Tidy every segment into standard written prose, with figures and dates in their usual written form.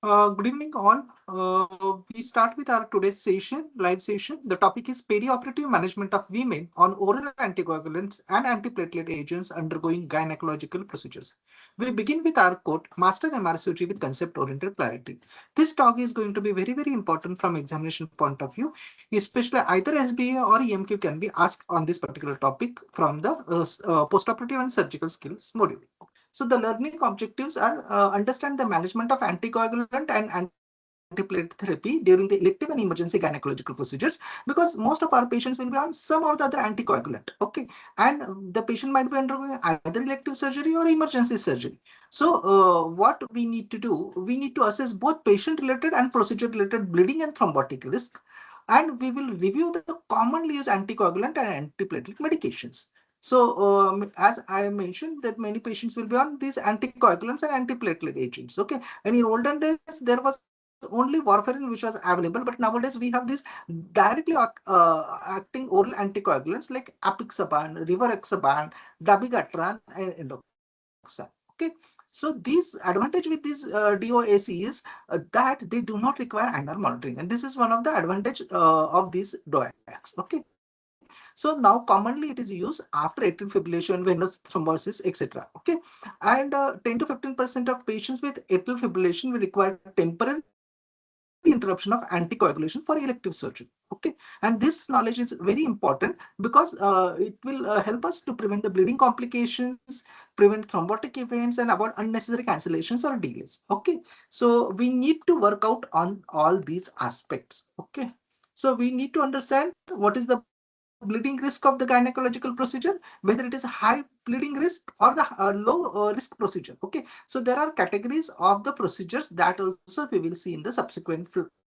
Good evening, all. We start with our today's session, live session. The topic is perioperative management of women on oral anticoagulants and antiplatelet agents undergoing gynecological procedures. We begin with our quote, Master MRCOG with concept-oriented clarity. This talk is going to be very, very important from examination point of view, especially either SBA or EMQ can be asked on this particular topic from the postoperative and surgical skills module. So the learning objectives are understand the management of anticoagulant and antiplatelet therapy during the elective and emergency gynecological procedures, because most of our patients will be on some or the other anticoagulant. Okay, and the patient might be undergoing either elective surgery or emergency surgery. So what we need to do, we need to assess both patient-related and procedure-related bleeding and thrombotic risk, and we will review the commonly used anticoagulant and antiplatelet medications. So, as I mentioned, that many patients will be on these anticoagulants and antiplatelet agents. Okay, and in olden days there was only warfarin which was available, but nowadays we have these directly acting oral anticoagulants like apixaban, rivaroxaban, dabigatran, and endoxaban. Okay, so this advantage with these DOAC is that they do not require ANR monitoring, and this is one of the advantage of these DOACs. Okay. So now commonly it is used after atrial fibrillation, venous thrombosis, etc. Okay, and 10 to 15% of patients with atrial fibrillation will require temporary interruption of anticoagulation for elective surgery. Okay, and this knowledge is very important because it will help us to prevent the bleeding complications, prevent thrombotic events, and avoid unnecessary cancellations or delays. Okay, so we need to work out on all these aspects. Okay. So we need to understand what is the bleeding risk of the gynecological procedure, whether it is high bleeding risk or the low risk procedure. Okay, so there are categories of the procedures that also we will see in the subsequent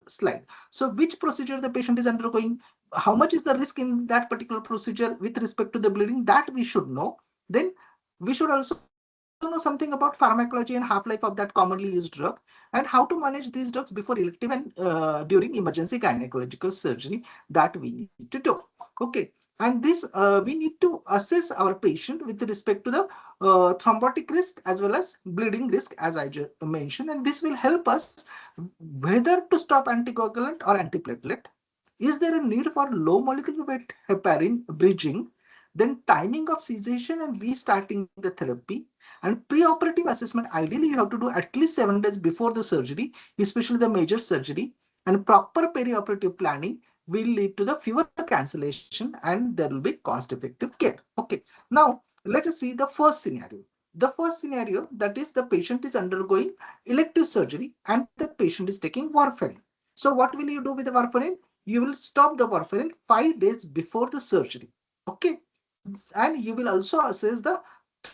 slide. So which procedure the patient is undergoing, how much is the risk in that particular procedure with respect to the bleeding, that we should know. Then we should also know something about pharmacology and half-life of that commonly used drug, and how to manage these drugs before elective and during emergency gynecological surgery that we need to do. Okay, and this we need to assess our patient with respect to the thrombotic risk as well as bleeding risk, as I just mentioned, and this will help us whether to stop anticoagulant or antiplatelet. Is there a need for low molecular weight heparin bridging? Then timing of cessation and restarting the therapy, and preoperative assessment. Ideally, you have to do at least 7 days before the surgery, especially the major surgery, and proper perioperative planning will lead to the fewer cancellation and there will be cost-effective care. Okay, now let us see the first scenario. The first scenario, that is the patient is undergoing elective surgery and the patient is taking warfarin. So what will you do with the warfarin? You will stop the warfarin 5 days before the surgery. Okay, and you will also assess the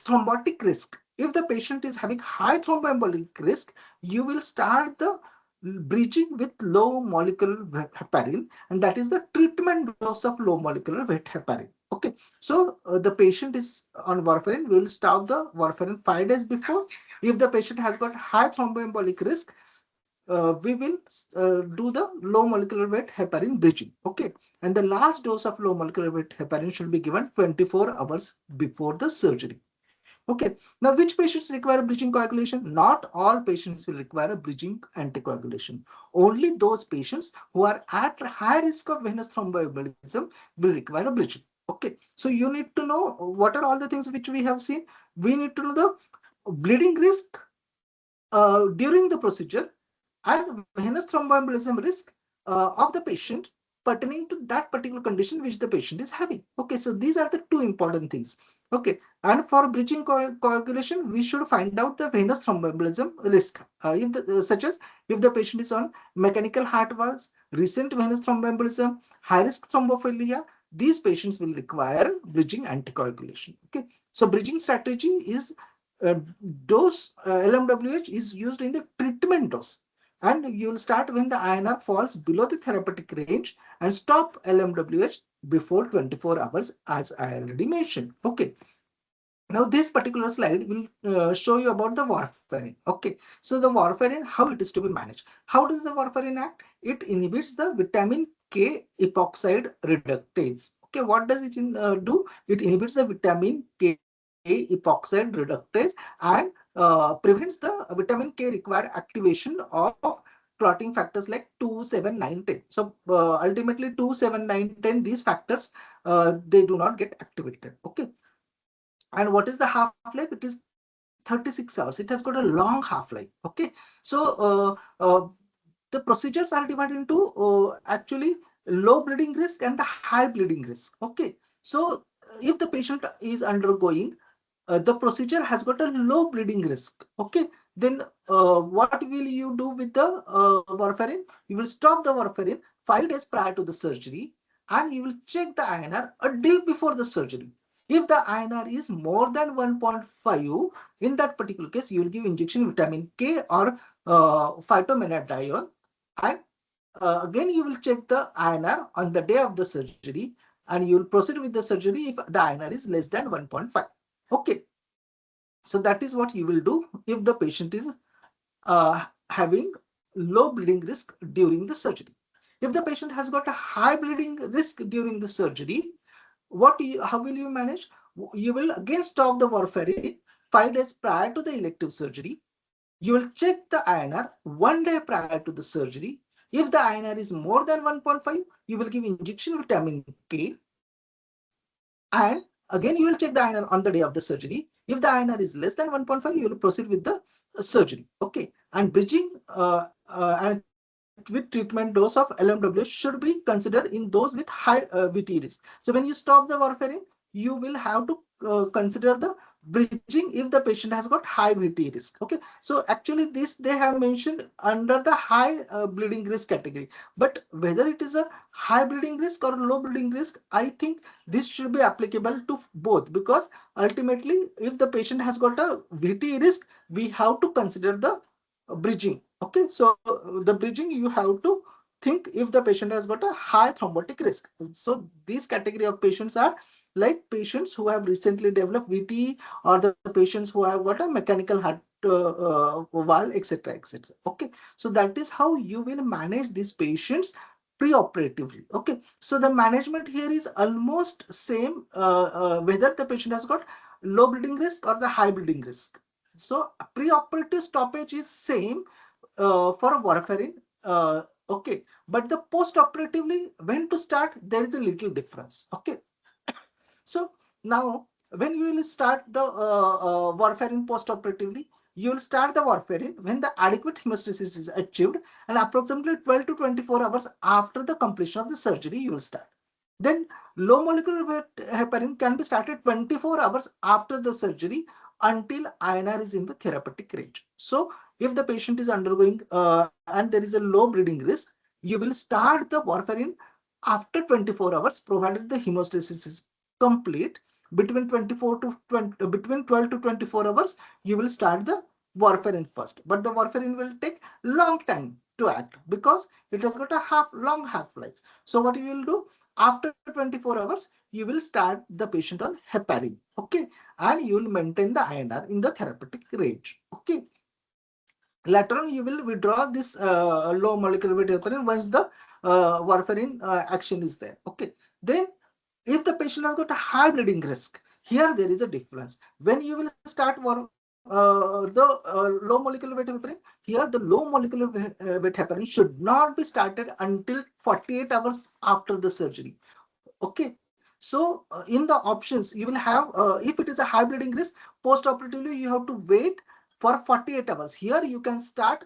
thrombotic risk. If the patient is having high thromboembolic risk, you will start the bridging with low molecular heparin, and that is the treatment dose of low molecular weight heparin. Okay, so the patient is on warfarin, we will stop the warfarin 5 days before. If the patient has got high thromboembolic risk, we will do the low molecular weight heparin bridging. Okay, and the last dose of low molecular weight heparin should be given 24 hours before the surgery. Okay, now which patients require bridging coagulation? Not all patients will require a bridging anticoagulation. Only those patients who are at high risk of venous thromboembolism will require a bridging. Okay, so you need to know what are all the things which we have seen. We need to know the bleeding risk during the procedure and venous thromboembolism risk of the patient pertaining to that particular condition which the patient is having. Okay, so these are the two important things. Okay, and for bridging coagulation, we should find out the venous thromboembolism risk, such as if the patient is on mechanical heart valves, recent venous thromboembolism, high risk thrombophilia. These patients will require bridging anticoagulation. Okay, so bridging strategy is dose LMWH is used in the treatment dose, and you will start when the INR falls below the therapeutic range and stop LMWH before 24 hours, as I already mentioned. Okay. Now this particular slide will show you about the warfarin. Okay, so the warfarin, how it is to be managed. How does the warfarin act? It inhibits the vitamin K epoxide reductase. Okay, what does it do? It inhibits the vitamin K epoxide reductase, and prevents the vitamin K required activation of clotting factors like 2, 7, 9, 10. So ultimately 2, 7, 9, 10, these factors, they do not get activated. Okay. And what is the half-life? It is 36 hours. It has got a long half-life. Okay. So the procedures are divided into actually low bleeding risk and the high bleeding risk. Okay. So if the patient is undergoing the procedure has got a low bleeding risk. Okay. Then what will you do with the warfarin? You will stop the warfarin 5 days prior to the surgery, and you will check the INR a day before the surgery. If the INR is more than 1.5, in that particular case, you will give injection vitamin K or phytomenadione, and again you will check the INR on the day of the surgery, and you will proceed with the surgery if the INR is less than 1.5. Okay. So that is what you will do if the patient is having low bleeding risk during the surgery. If the patient has got a high bleeding risk during the surgery, how will you manage? You will again stop the warfarin 5 days prior to the elective surgery. You will check the INR 1 day prior to the surgery. If the INR is more than 1.5, you will give injection vitamin K, and again you will check the INR on the day of the surgery. If the INR is less than 1.5, you will proceed with the surgery. Okay. And bridging and with treatment dose of LMW should be considered in those with high VT risk. So when you stop the warfarin, you will have to consider the bridging if the patient has got high VT risk. Okay. So actually this they have mentioned under the high bleeding risk category, but whether it is a high bleeding risk or low bleeding risk, I think this should be applicable to both, because ultimately if the patient has got a VT risk, we have to consider the bridging. Okay. So the bridging, you have to think if the patient has got a high thrombotic risk. So these category of patients are like patients who have recently developed VT, or the patients who have got a mechanical heart valve, etc., etc. Okay. So that is how you will manage these patients preoperatively. Okay. So the management here is almost same whether the patient has got low bleeding risk or the high bleeding risk. So preoperative stoppage is same for warfarin. Okay. But the post-operatively, when to start, there is a little difference. Okay. So now when you will start the warfarin post-operatively, you will start the warfarin when the adequate hemostasis is achieved, and approximately 12 to 24 hours after the completion of the surgery, you will start. Then low molecular weight heparin can be started 24 hours after the surgery until INR is in the therapeutic range. So if the patient is undergoing and there is a low bleeding risk, you will start the warfarin after 24 hours, provided the hemostasis is complete. Between 24 to 20, between 12 to 24 hours, you will start the warfarin first. But the warfarin will take long time to act because it has got a long half-life. So what you will do, after 24 hours, you will start the patient on heparin. Okay. And you will maintain the INR in the therapeutic range. Okay. Later on, you will withdraw this low molecular weight heparin once the warfarin action is there. Okay. Then if the patient has got a high bleeding risk, here there is a difference. When you will start low molecular weight heparin, here the low molecular weight heparin should not be started until 48 hours after the surgery. Okay. So in the options, you will have, if it is a high bleeding risk, post-operatively, you have to wait for 48 hours. Here you can start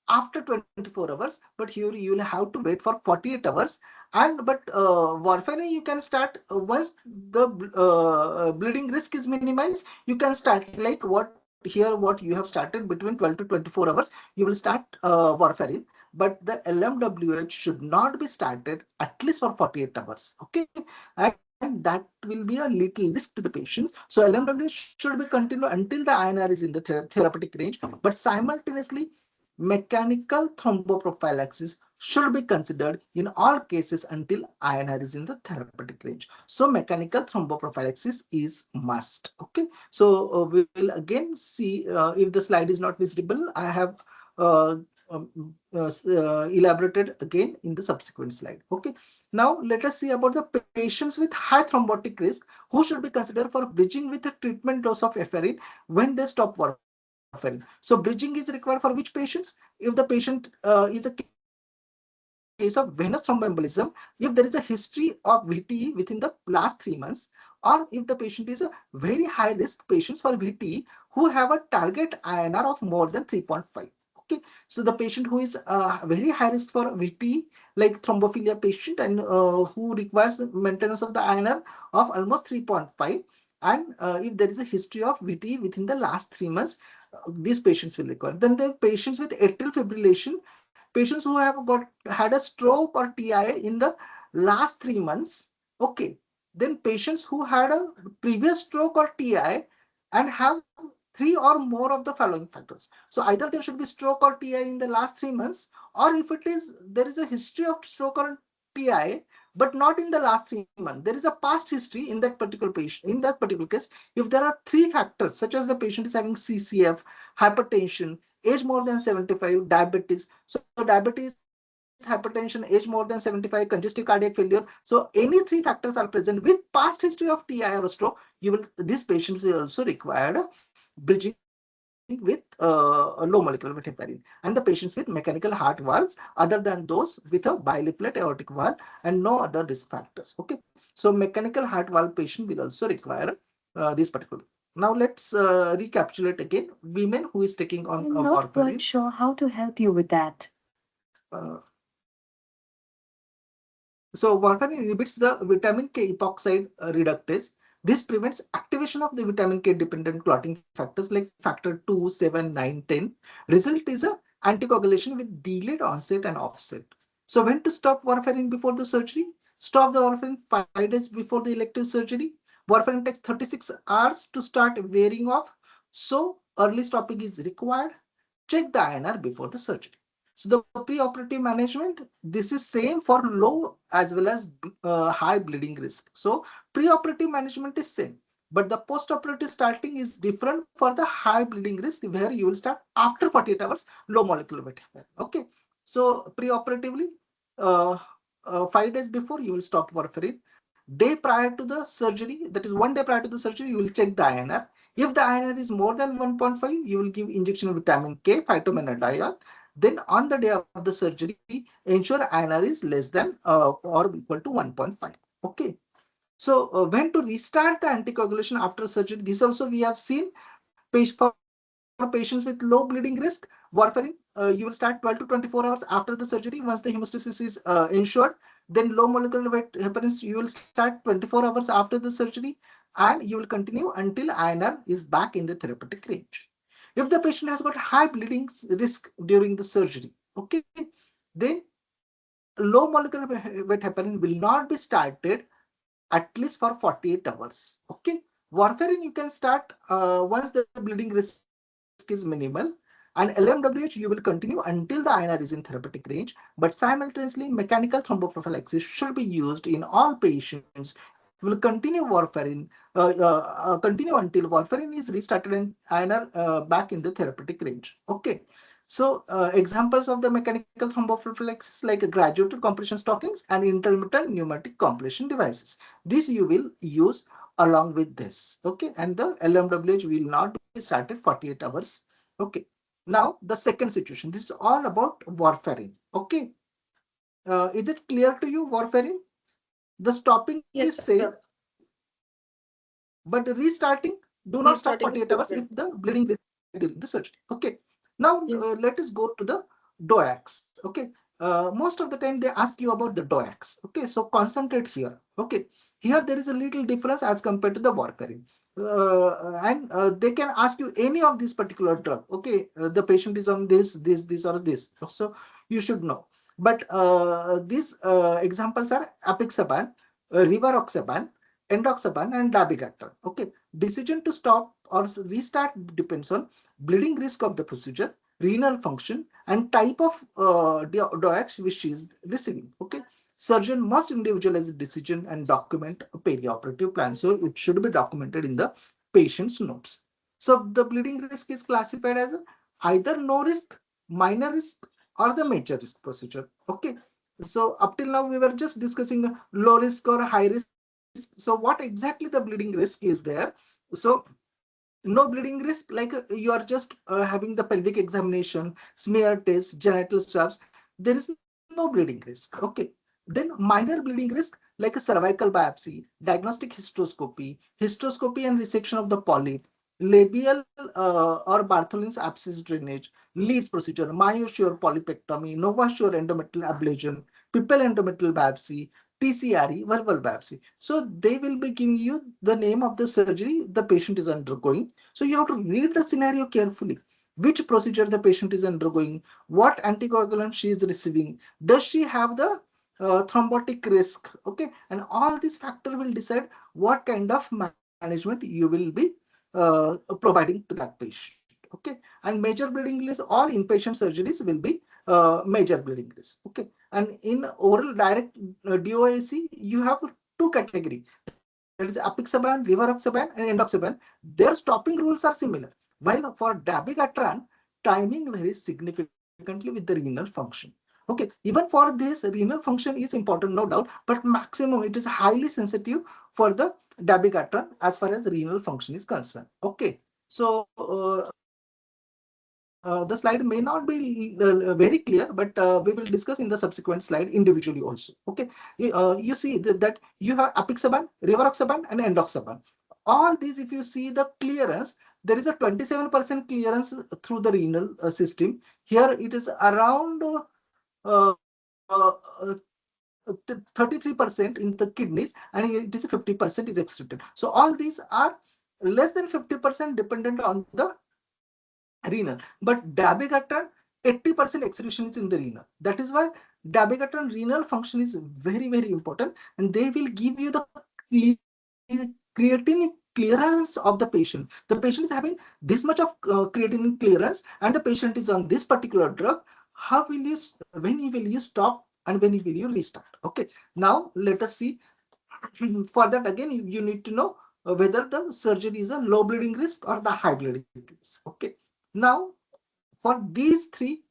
after 24 hours, but here you will have to wait for 48 hours. And but warfarin you can start once the bleeding risk is minimized. You can start like what you have started between 12 to 24 hours. You will start warfarin, but the LMWH should not be started at least for 48 hours. Okay. And that will be a little risk to the patient. So LMWH should be continued until the INR is in the therapeutic range, but simultaneously mechanical thromboprophylaxis should be considered in all cases until INR is in the therapeutic range. So mechanical thromboprophylaxis is must. Okay. So we will again see if the slide is not visible, I have elaborated again in the subsequent slide. Okay. Now let us see about the patients with high thrombotic risk who should be considered for bridging with a treatment dose of heparin when they stop warfarin. So bridging is required for which patients? If the patient is a case of venous thromboembolism, if there is a history of VT within the last 3 months, or if the patient is a very high risk patients for VT who have a target INR of more than 3.5. Okay, so the patient who is very high risk for VT, like thrombophilia patient, and who requires maintenance of the INR of almost 3.5, and if there is a history of VT within the last 3 months, these patients will require. Then the patients with atrial fibrillation, patients who have had a stroke or TIA in the last 3 months. Okay, then patients who had a previous stroke or TIA and have three or more of the following factors. So either there should be stroke or TIA in the last 3 months, or if it is there is a history of stroke or TIA but not in the last 3 months, there is a past history in that particular patient. In that particular case, if there are three factors such as the patient is having CCF, hypertension, age more than 75, diabetes. So diabetes, hypertension, age more than 75, congestive cardiac failure. So any three factors are present with past history of TI or stroke, you will these patients will also require bridging with low molecular weight heparin. And the patients with mechanical heart valves other than those with a bileaflet aortic valve and no other risk factors. Okay, so mechanical heart valve patient will also require this particular. Now let's recapitulate again. Women who is taking on I'm not warfarin. quite sure how to help you with that. Uh, So warfarin inhibits the vitamin K epoxide reductase. This prevents activation of the vitamin K dependent clotting factors like factor 2, 7, 9, 10. Result is a anticoagulation with delayed onset and offset. So when to stop warfarin before the surgery? Stop the warfarin 5 days before the elective surgery. Warfarin takes 36 hours to start wearing off. So early stopping is required. Check the INR before the surgery. So the preoperative management, this is same for low as well as high bleeding risk. So preoperative management is same, but the postoperative starting is different for the high bleeding risk where you will start after 48 hours low molecular weight. Okay, so preoperatively, uh, 5 days before you will stop warfarin. Day prior to the surgery, that is 1 day prior to the surgery, you will check the INR. If the INR is more than 1.5, you will give injection of vitamin K, phytomenadiol. Then on the day of the surgery, ensure INR is less than or equal to 1.5. Okay. So when to restart the anticoagulation after surgery, this also we have seen for patients with low bleeding risk, warfarin, you will start 12 to 24 hours after the surgery once the hemostasis is ensured. Then low molecular weight heparin, you will start 24 hours after the surgery, and you will continue until INR is back in the therapeutic range. If the patient has got high bleeding risk during the surgery, okay, then low molecular weight heparin will not be started at least for 48 hours. Okay, warfarin you can start once the bleeding risk is minimal, and LMWH you will continue until the INR is in therapeutic range. But simultaneously, mechanical thromboprophylaxis should be used in all patients. You will continue warfarin, continue until warfarin is restarted and INR back in the therapeutic range. Okay. So examples of the mechanical thromboprophylaxis like graduated compression stockings and intermittent pneumatic compression devices. This you will use along with this. Okay, and the LMWH will not be started 48 hours. Okay. Now the second situation. This is all about warfarin. Okay. Is it clear to you, warfarin? The stopping is Yes, same, doctor. but restarting, do not start Restarting is 48 hours if different. the bleeding is during the surgery. Okay. Now Yes. let us go to the DOACs. Okay. Most of the time they ask you about the DOACs. Okay. So concentrate here. Okay. Here there is a little difference as compared to the warfarin. And they can ask you any of this particular drug. Okay. The patient is on this, or this. So you should know. But these examples are apixaban, rivaroxaban, endoxaban, and dabigatran. Okay, decision to stop or restart depends on bleeding risk of the procedure, renal function, and type of DOACs which is receiving. Okay, surgeon must individualize the decision and document a perioperative plan. So it should be documented in the patient's notes. So the bleeding risk is classified as either no risk, minor risk, or the major risk procedure. Okay. So up till now we were just discussing low risk or high risk. So what exactly the bleeding risk is there? So No bleeding risk, like you are just having the pelvic examination, smear test, genital swabs. There is no bleeding risk. Okay. Then minor bleeding risk, like a cervical biopsy, diagnostic hysteroscopy and resection of the polyp, labial or Bartholin's abscess drainage, Leeds procedure, myosure polypectomy, novasure endometrial ablation, Pipel endometrial biopsy, TCRE, verbal biopsy. So they will be giving you the name of the surgery the patient is undergoing. So you have to read the scenario carefully. Which procedure the patient is undergoing, what anticoagulant she is receiving, does she have the thrombotic risk, okay, and all these factors will decide what kind of management you will be providing to that patient, okay. And major bleeding risk, all inpatient surgeries will be major bleeding risk, okay. And in oral direct DOAC, you have two categories, that is apixaban, rivaroxaban, and endoxaban. Their stopping rules are similar. While for dabigatran, timing varies significantly with the renal function. Okay, even for this, renal function is important, no doubt, but maximum it is highly sensitive for the dabigatran as far as renal function is concerned. Okay, so the slide may not be very clear, but we will discuss in the subsequent slide individually also. Okay, you see that you have apixaban, rivaroxaban, and endoxaban. All these, if you see the clearance, there is a 27% clearance through the renal system. Here it is around uh, uh, 33% in the kidneys, and it is 50% is excreted. So all these are less than 50% dependent on the renal. But dabigatran, 80% excretion is in the renal. That is why dabigatran renal function is very, very important, and they will give you the creatine clearance of the patient. The patient is having this much of creatine clearance, and the patient is on this particular drug. How will you, when will you stop and when will you restart? Okay. Now let us see. For that, again, you need to know whether the surgery is a low bleeding risk or the high bleeding risk. Okay. Now, for these three,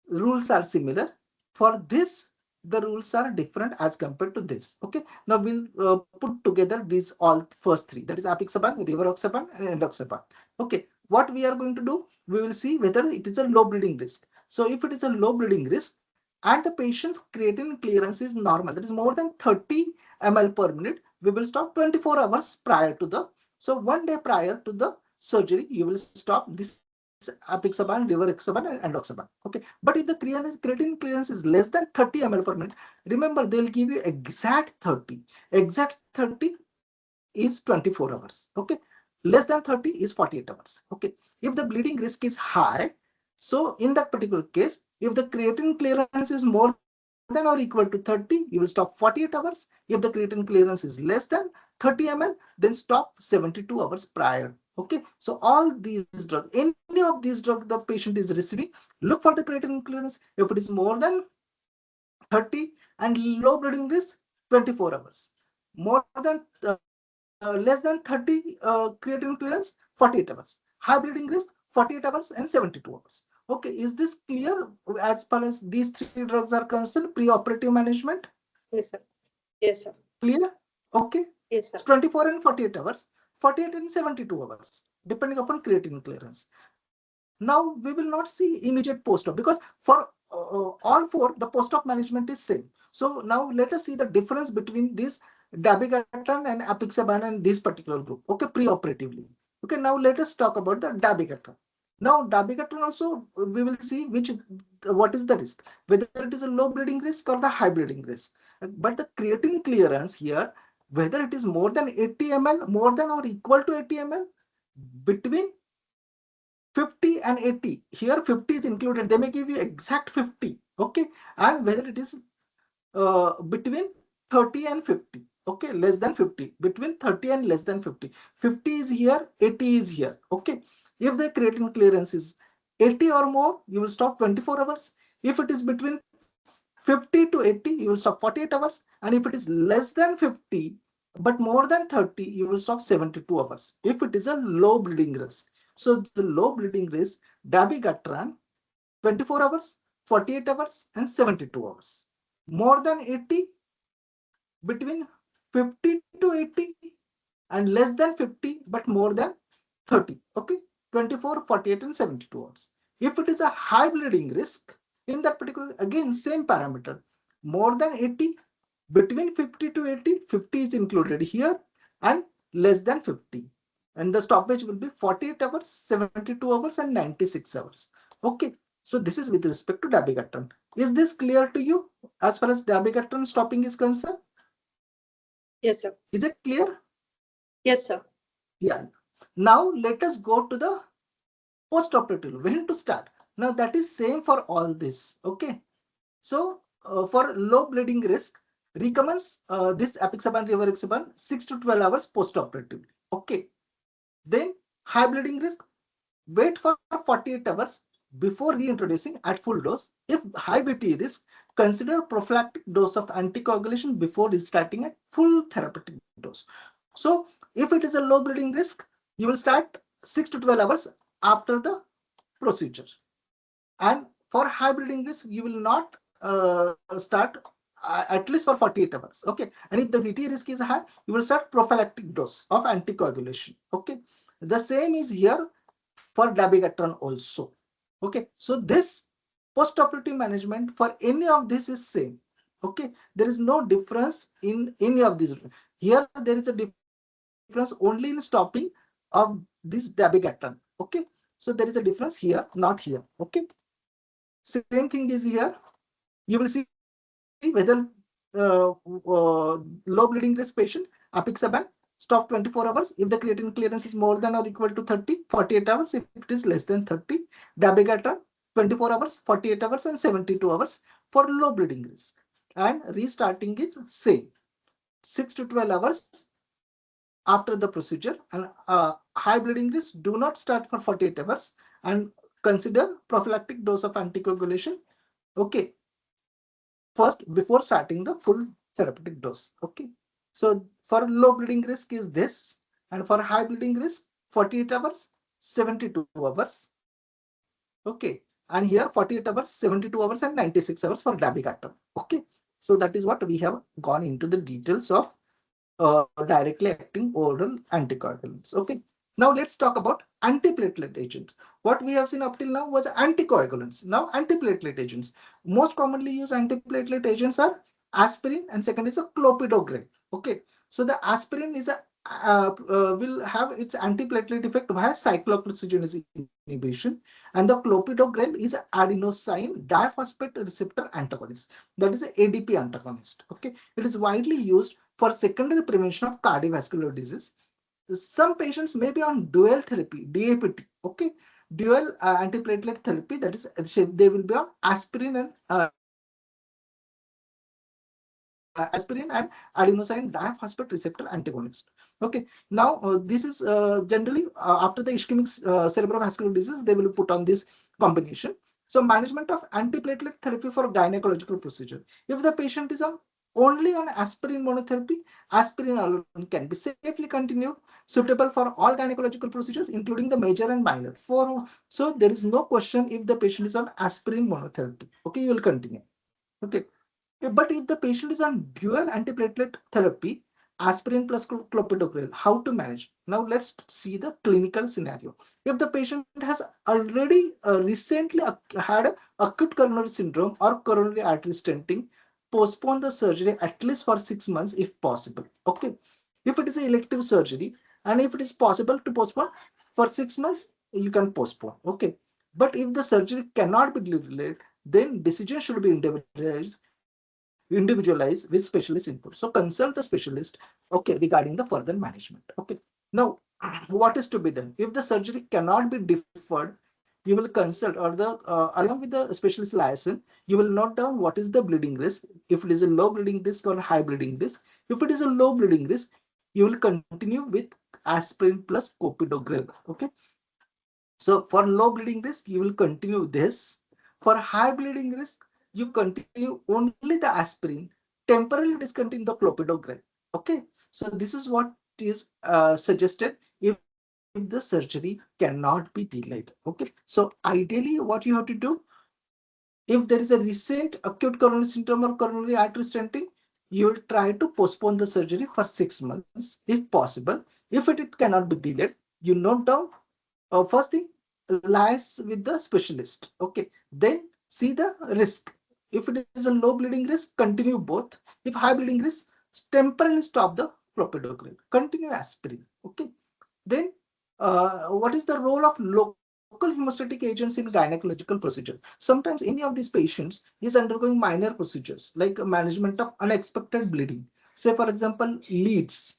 rules are similar. For this, the rules are different as compared to this. Okay. Now we'll put together these all first three. That is apixaban, rivaroxaban, and endoxaban. Okay. What we are going to do, we will see whether it is a low bleeding risk. So if it is a low bleeding risk and the patient's creatine clearance is normal, that is more than 30 ml per minute, we will stop 24 hours prior to the. So 1 day prior to the surgery, you will stop this apixaban, rivaroxaban, and endoxaban. Okay. But if the creatine clearance is less than 30 ml per minute, remember they'll give you exact 30. Exact 30 is 24 hours. Okay. Less than 30 is 48 hours. Okay. If the bleeding risk is high, so in that particular case, if the creatine clearance is more than or equal to 30, you will stop 48 hours. If the creatine clearance is less than 30 ml, then stop 72 hours prior. Okay. So all these drugs, any of these drugs the patient is receiving, look for the creatine clearance. If it is more than 30 and low bleeding risk, 24 hours. More than less than 30 creatine clearance, 48 hours. High bleeding risk, 48 hours and 72 hours. Okay, is this clear as far as these three drugs are concerned? Preoperative management? Yes, sir. Yes, sir. Clear? Okay. Yes, It's sir. 24 and 48 hours, 48 and 72 hours, depending upon creatine clearance. Now, we will not see immediate post-op because for all four, the post-op management is same. So now let us see the difference between this dabigatran and apixaban and this particular group. Okay, preoperatively. Okay, now let us talk about the dabigatran. Now, dabigatran also we will see what is the risk, whether it is a low bleeding risk or the high bleeding risk. But the creatine clearance here, whether it is more than 80 ml, more than or equal to 80 ml, between 50 and 80. Here 50 is included. They may give you exact 50. Okay. And whether it is between 30 and 50. Okay. Less than 50. Between 30 and less than 50. 50 is here. 80 is here. Okay. If the creatine clearance is 80 or more, you will stop 24 hours. If it is between 50 to 80, you will stop 48 hours. And if it is less than 50, but more than 30, you will stop 72 hours. If it is a low bleeding risk. So the low bleeding risk, dabigatran, 24 hours, 48 hours, and 72 hours. More than 80, between 50 to 80, and less than 50, but more than 30. Okay, 24, 48, and 72 hours. If it is a high bleeding risk, in that particular, again, same parameter, more than 80, between 50 to 80, 50 is included here, and less than 50. And the stoppage will be 48 hours, 72 hours, and 96 hours. Okay, so this is with respect to dabigatran. Is this clear to you as far as dabigatran stopping is concerned? Yes, sir. Is it clear? Yes, sir. Yeah. Now let us go to the postoperative. When to start? Now that is same for all this. Okay. So for low bleeding risk, recommends this apixaban rivaroxaban 6 to 12 hours postoperatively. Okay. Then high bleeding risk, wait for 48 hours before reintroducing at full dose. If high BT risk, consider prophylactic dose of anticoagulation before restarting at full therapeutic dose. So if it is a low bleeding risk, you will start 6 to 12 hours after the procedure. And for high bleeding risk, you will not start at least for 48 hours. Okay. And if the VT risk is high, you will start prophylactic dose of anticoagulation. Okay. The same is here for dabigatran also. Okay. So this postoperative management for any of this is same. Okay. There is no difference in any of these. Here there is a difference only in stopping of this dabigatran. Okay. So there is a difference here, not here. Okay. Same thing is here. You will see whether low bleeding risk patient, apixaban, stop 24 hours. If the creatinine clearance is more than or equal to 30, 48 hours. If it is less than 30, dabigatran, 24 hours, 48 hours, and 72 hours for low bleeding risk. And restarting is same, 6 to 12 hours after the procedure. And high bleeding risk, do not start for 48 hours and consider prophylactic dose of anticoagulation. Okay. First, before starting the full therapeutic dose. Okay. So for low bleeding risk is this, and for high bleeding risk, 48 hours, 72 hours. Okay. And here 48 hours, 72 hours, and 96 hours for dabigatran. Okay. So that is what we have gone into the details of directly acting oral anticoagulants. Okay. Now let's talk about antiplatelet agents. What we have seen up till now was anticoagulants. Now antiplatelet agents. Most commonly used antiplatelet agents are aspirin, and second is a clopidogrel. Okay. So the aspirin is a will have its antiplatelet effect via cyclooxygenase inhibition, and the clopidogrel is adenosine diphosphate receptor antagonist. That is a ADP antagonist. Okay. It is widely used for secondary prevention of cardiovascular disease. Some patients may be on dual therapy, DAPT. Okay. Dual antiplatelet therapy, that is, they will be on aspirin and adenosine diphosphate receptor antagonist. Okay. Now this is generally after the ischemic cerebrovascular disease, they will put on this combination. So management of antiplatelet therapy for gynecological procedure. If the patient is on only on aspirin monotherapy, aspirin alone can be safely continued, suitable for all gynecological procedures, including the major and minor. So there is no question if the patient is on aspirin monotherapy. Okay, you will continue. Okay. But if the patient is on dual antiplatelet therapy, aspirin plus clopidogrel, how to manage? Now let's see the clinical scenario. If the patient has already recently had acute coronary syndrome or coronary artery stenting, postpone the surgery at least for 6 months if possible. Okay. If it is an elective surgery and if it is possible to postpone for 6 months, you can postpone. Okay. But if the surgery cannot be delayed, then decision should be individualized with specialist input. So consult the specialist, okay, regarding the further management. Okay. Now, what is to be done? If the surgery cannot be deferred, you will consult, or the along with the specialist liaison, you will note down what is the bleeding risk, if it is a low bleeding risk or high bleeding risk. If it is a low bleeding risk, you will continue with aspirin plus clopidogrel. Okay. So for low bleeding risk, you will continue this. For high bleeding risk, you continue only the aspirin, temporarily discontinue the clopidogrel. Okay. So this is what is suggested if the surgery cannot be delayed. Okay. So ideally, what you have to do, if there is a recent acute coronary syndrome or coronary artery stenting, you will try to postpone the surgery for 6 months if possible. If it cannot be delayed, you note down First thing, lies with the specialist. Okay, then see the risk. If it is a low bleeding risk, continue both. If high bleeding risk, temporarily stop the clopidogrel. Continue aspirin. Okay, then what is the role of local hemostatic agents in gynecological procedure? Sometimes any of these patients is undergoing minor procedures like management of unexpected bleeding. Say for example, leads.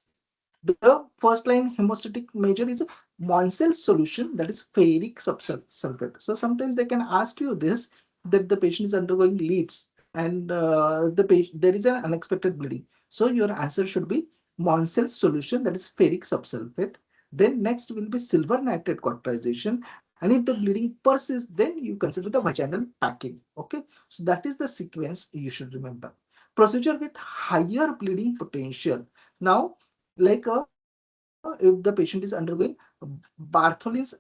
The first line hemostatic measure is a Monsell solution, that is ferric subsulfate. So sometimes they can ask you this, that the patient is undergoing leads and there is an unexpected bleeding. So your answer should be Monsell solution, that is ferric subsulfate. Then next will be silver nitrate cauterization. And if the bleeding persists, then you consider the vaginal packing. Okay, so that is the sequence you should remember. Procedure with higher bleeding potential. Now, like if the patient is undergoing Bartholin's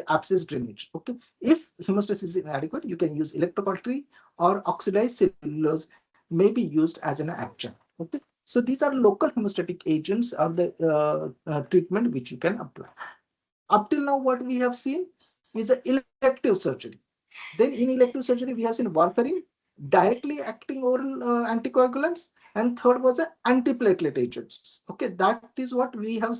abscess drainage. Okay, if hemostasis is inadequate, you can use electrocautery or oxidized cellulose may be used as an adjunct. Okay, so these are local hemostatic agents or the treatment which you can apply. Up till now, what we have seen is an elective surgery. Then in elective surgery, we have seen warfarin, directly acting oral anticoagulants, and third was the antiplatelet agents. Okay, that is what we have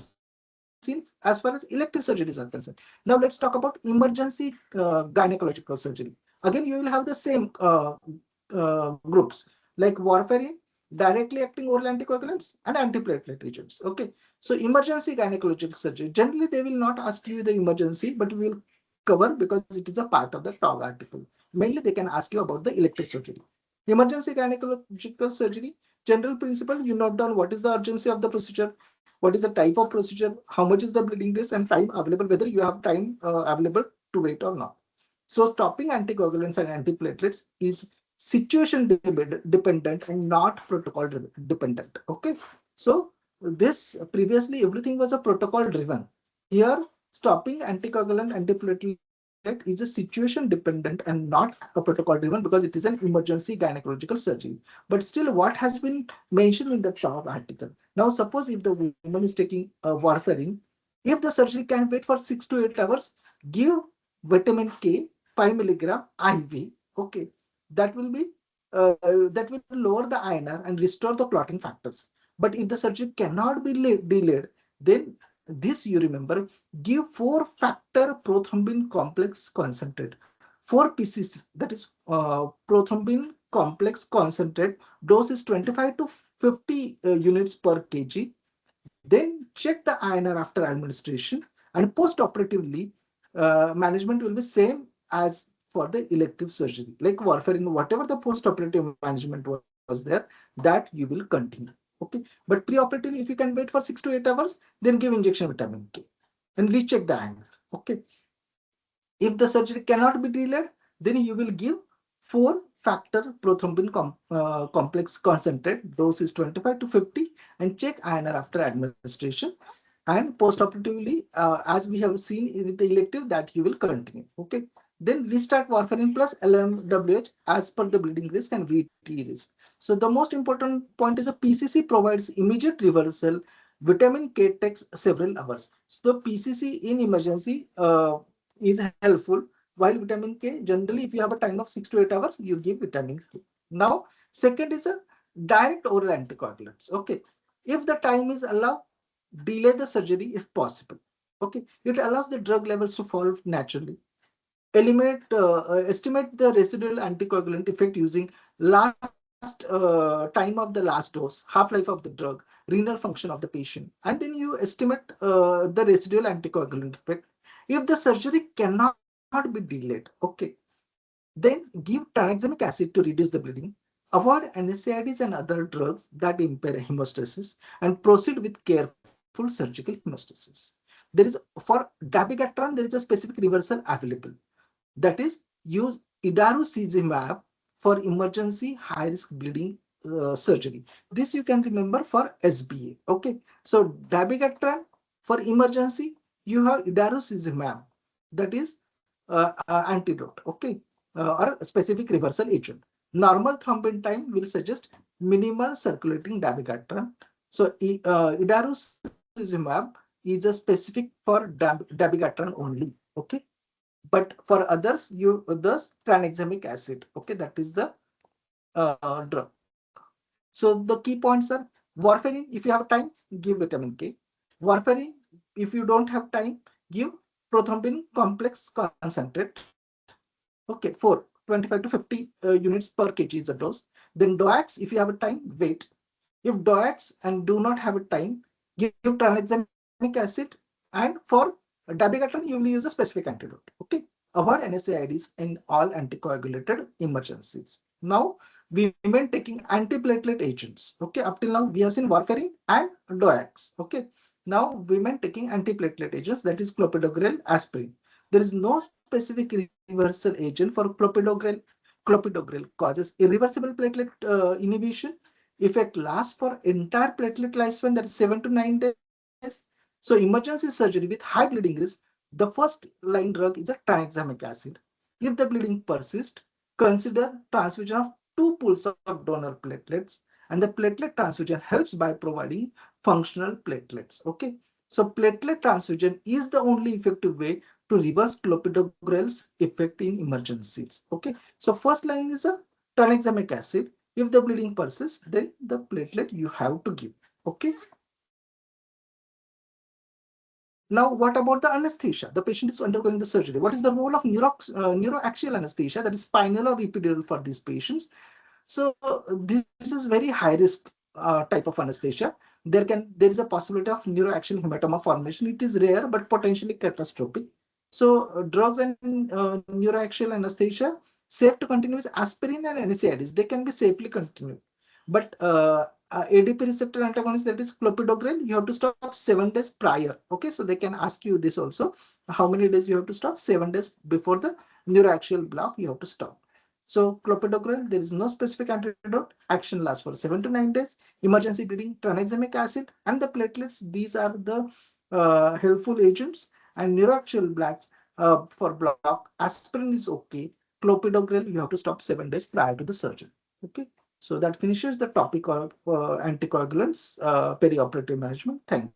seen as far as elective surgeries are concerned. Now let's talk about emergency gynecological surgery. Again, you will have the same groups like warfarin, directly acting oral anticoagulants, and antiplatelet agents. Okay, so emergency gynecological surgery. Generally, they will not ask you the emergency, but we will cover because it is a part of the TOG article. Mainly, they can ask you about the elective surgery. Emergency gynecological surgery, general principle, you note down what is the urgency of the procedure, what is the type of procedure, how much is the bleeding risk, and time available, whether you have time available to wait or not. So stopping anticoagulants and antiplatelets is situation dependent and not protocol dependent. Okay, so this previously everything was a protocol driven. Here, stopping anticoagulant antiplatelet is a situation dependent and not a protocol driven because it is an emergency gynecological surgery. But still, what has been mentioned in the top article. Now, suppose if the woman is taking warfarin, if the surgery can wait for 6 to 8 hours, give vitamin K 5 milligram IV. Okay, that will be that will lower the INR and restore the clotting factors. But if the surgery cannot be delayed, then this you remember, give 4-factor prothrombin complex concentrate, 4 PCC, that is prothrombin complex concentrate. Dose is 25 to 50 units per kg. Then check the INR after administration, and post-operatively management will be same as for the elective surgery. Like warfarin, whatever the post-operative management was there, that you will continue. Okay, but pre-operatively, if you can wait for 6 to 8 hours, then give injection vitamin K and recheck the INR. Okay, if the surgery cannot be delayed, then you will give 4-factor prothrombin complex concentrate. Dose is 25 to 50 and check INR after administration. And post-operatively, as we have seen with the elective, that you will continue. Okay. Then restart warfarin plus LMWH as per the bleeding risk and VT risk. So the most important point is a PCC provides immediate reversal. Vitamin K takes several hours. So the PCC in emergency is helpful, while vitamin K, generally, if you have a time of 6 to 8 hours, you give vitamin K. Now, second is a direct oral anticoagulants. Okay. If the time is allowed, delay the surgery if possible. Okay. It allows the drug levels to fall naturally. Estimate the residual anticoagulant effect using last time of the last dose, half-life of the drug, renal function of the patient, and then you estimate the residual anticoagulant effect. If the surgery cannot be delayed, okay, then give tranexamic acid to reduce the bleeding. Avoid NSAIDs and other drugs that impair hemostasis, and proceed with careful surgical hemostasis. There is, for dabigatran, there is a specific reversal available. That is, use idarucizumab for emergency high-risk bleeding surgery. This you can remember for SBA. Okay, so dabigatran for emergency, you have idarucizumab, that is antidote. Okay, or a specific reversal agent. Normal thrombin time will suggest minimal circulating dabigatran. So idarucizumab is a specific for dabigatran only. Okay, but for others, you thus tranexamic acid. Okay, that is the drug. So the key points are warfarin. If you have time, give vitamin K. Warfarin, if you don't have time, give prothrombin complex concentrate. Okay, 25 to 50 units per kg is the dose. Then DOACs, if you have a time, wait. If DOACs and do not have a time, give tranexamic acid. And for dabigatran, you will use a specific antidote. Okay, avoid NSAIDs in all anticoagulated emergencies. Now, women taking antiplatelet agents. Okay, up till now we have seen warfarin and DOACs. Okay, now women taking antiplatelet agents, that is clopidogrel, aspirin. There is no specific reversal agent for clopidogrel. Clopidogrel causes irreversible platelet inhibition. Effect lasts for entire platelet lifespan, that is 7 to 9 days. So emergency surgery with high bleeding risk, the first line drug is a tranexamic acid. If the bleeding persists, consider transfusion of 2 pools of donor platelets, and the platelet transfusion helps by providing functional platelets. Okay, so platelet transfusion is the only effective way to reverse clopidogrel's effect in emergencies. Okay, so first line is a tranexamic acid. If the bleeding persists, then the platelet you have to give. Okay. Now, what about the anesthesia? The patient is undergoing the surgery. What is the role of neuroaxial anesthesia, that is spinal or epidural for these patients? So this is very high risk type of anesthesia. There is a possibility of neuroaxial hematoma formation. It is rare but potentially catastrophic. So drugs and neuroaxial anesthesia safe to continue with aspirin and NSAIDs. They can be safely continued. But ADP receptor antagonist, that is clopidogrel, you have to stop 7 days prior. Okay, so they can ask you this also. How many days you have to stop? 7 days before the neuroaxial block you have to stop. So clopidogrel, there is no specific antidote. Action lasts for 7 to 9 days. Emergency bleeding, tranexamic acid, and the platelets. These are the helpful agents. And neuroaxial blocks for block, aspirin is okay. Clopidogrel, you have to stop 7 days prior to the surgery. Okay. So that finishes the topic of anticoagulants, perioperative management. Thank you.